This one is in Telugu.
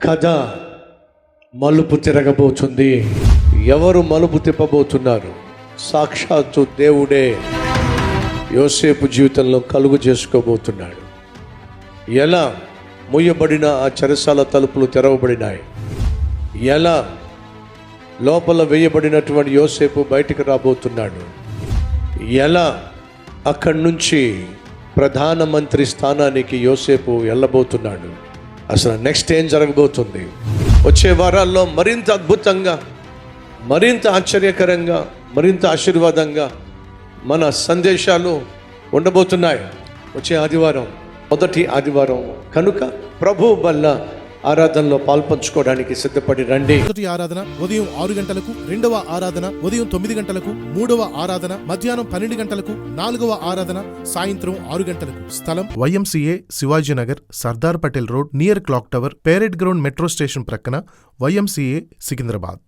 కథ మలుపు తిరగబోతుంది. ఎవరు మలుపు తిప్పబోతున్నారు? సాక్షాత్తు దేవుడే యోసేపు జీవితంలో కలుగు చేసుకోబోతున్నాడు. ఎలా మూయబడిన ఆ చెరసాల తలుపులు తెరవబడినాయి, ఎలా లోపల వేయబడినటువంటి యోసేపు బయటికి రాబోతున్నాడు, ఎలా అక్కడి నుంచి ప్రధానమంత్రి స్థానానికి యోసేపు వెళ్ళబోతున్నాడు, అసలు నెక్స్ట్ ఏం జరగబోతుంది, వచ్చే వారాల్లో మరింత అద్భుతంగా, మరింత ఆశ్చర్యకరంగా, మరింత ఆశీర్వాదంగా మన సందేశాలు ఉండబోతున్నాయి. వచ్చే ఆదివారం మొదటి ఆదివారం కనుక ప్రభు వల్ల ఆరాధనలో పాల్పంచుకోవడానికి సిద్ధపడి రండి. మొదటి ఆరాధన ఉదయం 6 గంటలకు, రెండవ ఆరాధన ఉదయం 9 గంటలకు, మూడవ ఆరాధన మధ్యాహ్నం 12 గంటలకు, నాలుగవ ఆరాధన సాయంత్రం 6 గంటలకు. స్థలం YMCA Shivaji Nagar, Sardar Patel road, near clock tower, parade ground, metro station ప్రక్కన, YMCA సికింద్రాబాద్.